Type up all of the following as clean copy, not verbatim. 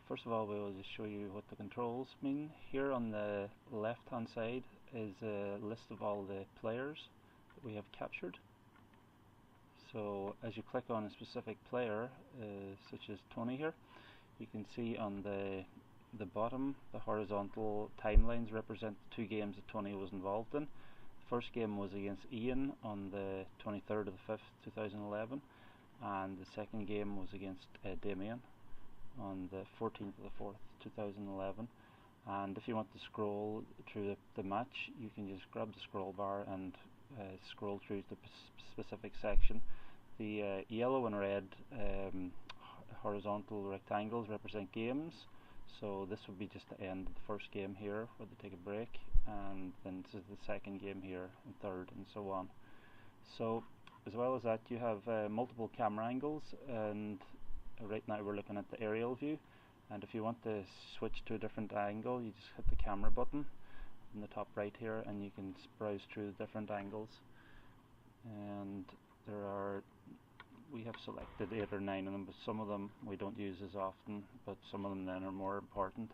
First of all, we will just show you what the controls mean. Here on the left hand side is a list of all the players that we have captured. So as you click on a specific player, such as Tony here, you can see on the bottom the horizontal timelines represent the two games that Tony was involved in. The first game was against Ian on the 23rd of the 5th 2011, and the second game was against Damien on the 14th of the 4th 2011. And if you want to scroll through the match, you can just grab the scroll bar and scroll through the specific section. The yellow and red horizontal rectangles represent games, so this would be just the end of the first game here where they take a break, and then this is the second game here and third, and so on. So as well as that, you have multiple camera angles, and right now we're looking at the aerial view, and if you want to switch to a different angle, you just hit the camera button in the top right here and you can browse through the different angles. And we have selected 8 or 9 of them, but some of them we don't use as often, but some of them then are more important.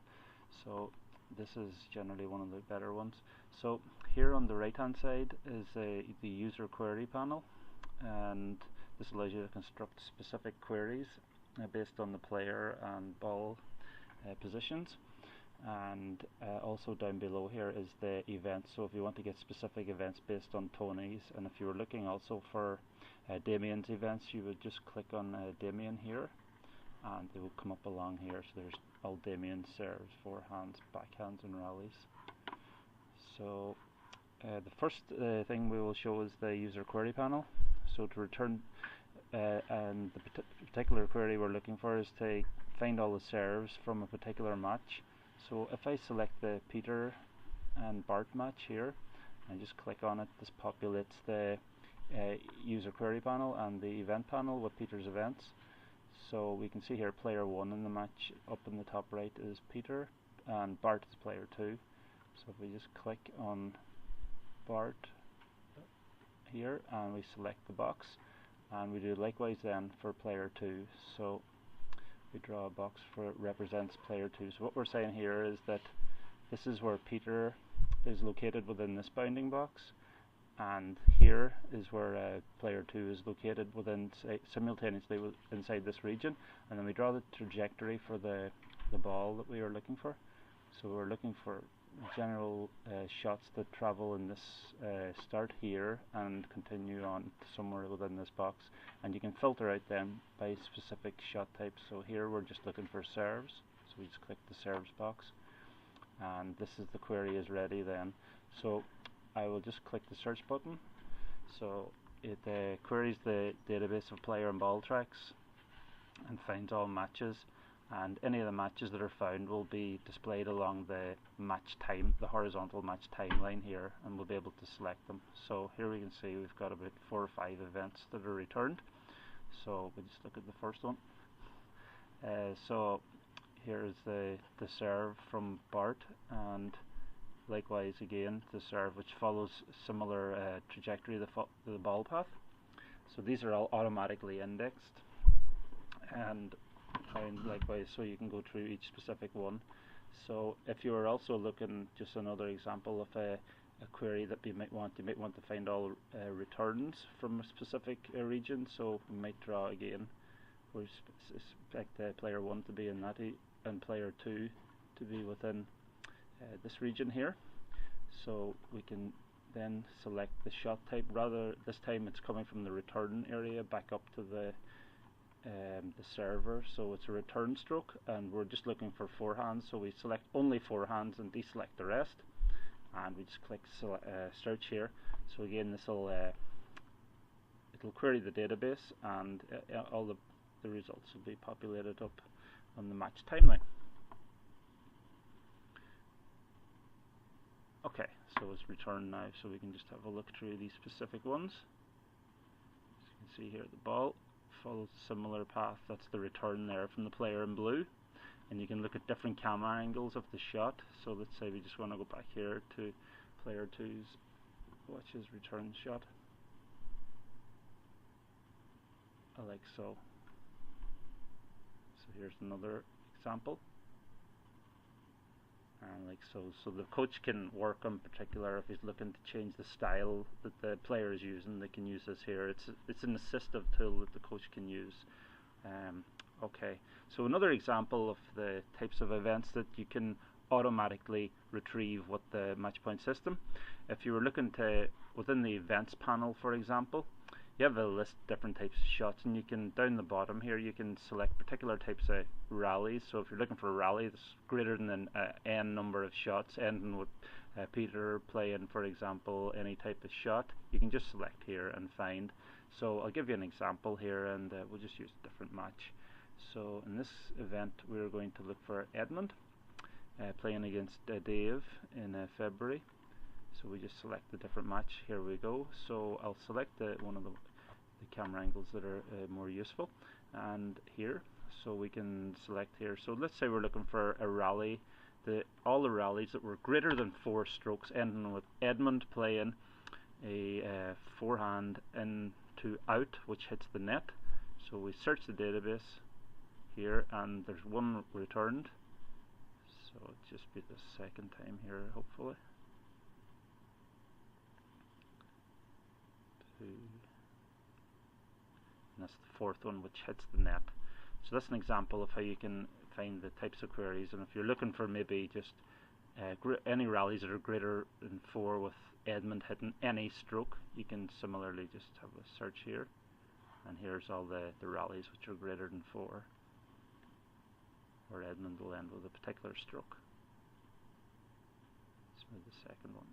So this is generally one of the better ones. So here on the right hand side is the user query panel, and this allows you to construct specific queries based on the player and ball positions. And also down below here is the events, so if you want to get specific events based on Tony's, and if you were looking also for Damien's events, you would just click on Damien here and they will come up along here. So there's all Damien's serves, forehands, backhands and rallies. So the first thing we will show is the user query panel. So to return and the particular query we're looking for is to find all the serves from a particular match. So if I select the Peter and Bart match here and just click on it, this populates the user query panel and the event panel with Peter's events. So we can see here player 1 in the match up in the top right is Peter and Bart is player 2. So if we just click on Bart here and we select the box, and we do likewise then for player 2. So we draw a box for it represents player 2. So what we're saying here is that this is where Peter is located within this bounding box, and here is where player 2 is located within simultaneously inside this region. And then we draw the trajectory for the ball that we are looking for. So we're looking for general shots that travel in this start here and continue on to somewhere within this box, and you can filter out then by specific shot types. So here we're just looking for serves, so we just click the serves box and this is the query is ready then. So I will just click the search button, so it queries the database of player and ball tracks and finds all matches, and any of the matches that are found will be displayed along the match time, the horizontal match timeline here, and we'll be able to select them. So here we can see we've got about 4 or 5 events that are returned. So we just look at the first one. So here is the serve from Bart, and likewise again the serve which follows similar trajectory of the ball path. So these are all automatically indexed, and likewise, so you can go through each specific one. So if you are also looking, just another example of a query that you might want to find all returns from a specific region. So we might draw again, we expect player 1 to be in that and player 2 to be within this region here. So we can then select the shot type. Rather, this time it's coming from the return area back up to the server, so it's a return stroke, and we're just looking for forehands, so we select only forehands and deselect the rest, and we just click search here. So again, this will it'll query the database, and all the results will be populated up on the match timeline. Okay, so it's returned now, so we can just have a look through these specific ones. As you can see here, the ball follows a similar path. That's the return there from the player in blue, and you can look at different camera angles of the shot. So let's say we just want to go back here to player 2's watch his return shot, like so. So here's another example. And like so the coach can work on particular, if he's looking to change the style that the player is using, they can use this here. It's an assistive tool that the coach can use. Okay, so another example of the types of events that you can automatically retrieve with the MatchPoint system. If you were looking to, within the events panel for example, you have a list of different types of shots, and you can, down the bottom here, you can select particular types of rallies. So if you're looking for a rally that's greater than n number of shots, ending with Peter playing, for example, any type of shot, you can just select here and find. So I'll give you an example here, and we'll just use a different match. So in this event we're going to look for Edmund playing against Dave in February. So we just select the different match. Here we go. So I'll select one of the camera angles that are more useful, and here, so we can select here. So let's say we're looking for a rally, all the rallies that were greater than 4 strokes, ending with Edmund playing a forehand into out, which hits the net. So we search the database here, and there's one returned. So it'll just be the second time here, hopefully. And that's the 4th one, which hits the net. So that's an example of how you can find the types of queries. And if you're looking for maybe just any rallies that are greater than 4 with Edmund hitting any stroke, you can similarly just have a search here, and here's all the rallies which are greater than 4, where Edmund will end with a particular stroke. Let's move the second one.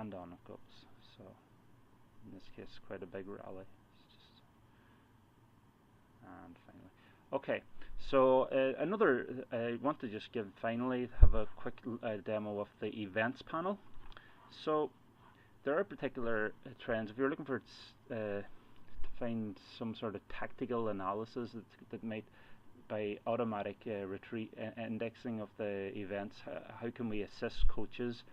And on it goes. So in this case, quite a big rally. It's just, and finally, okay. So I want to just have a quick demo of the events panel. So there are particular trends. If you're looking for to find some sort of tactical analysis that might, by automatic indexing of the events, how can we assist coaches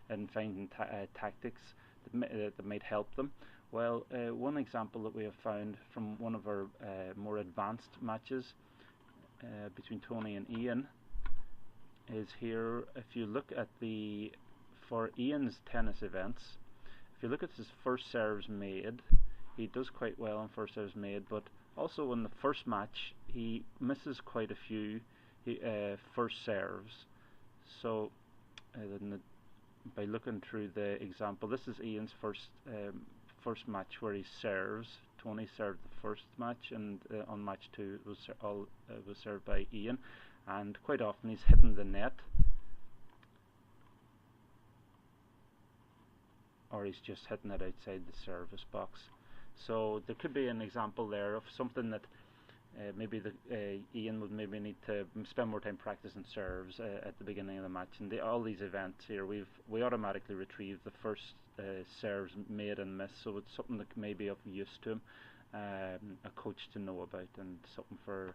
and finding tactics that might help them? Well, one example that we have found from one of our more advanced matches between Tony and Ian is here. If you look at for Ian's tennis events, if you look at his first serves made, he does quite well on first serves made, but also in the first match he misses quite a few first serves. So by looking through the example, this is Ian's first match where he serves. Tony served the first match, and on match 2 it was served by Ian, and quite often he's hitting the net, or he's just hitting it outside the service box. So there could be an example there of something that maybe Ian would maybe need to spend more time practicing serves at the beginning of the match. And all these events here, we automatically retrieve the first serves made and missed, so it's something that may be of use to him, a coach to know about, and something for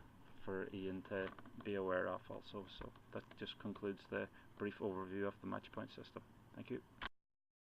Ian to be aware of also. So that just concludes the brief overview of the MatchPoint system. Thank you.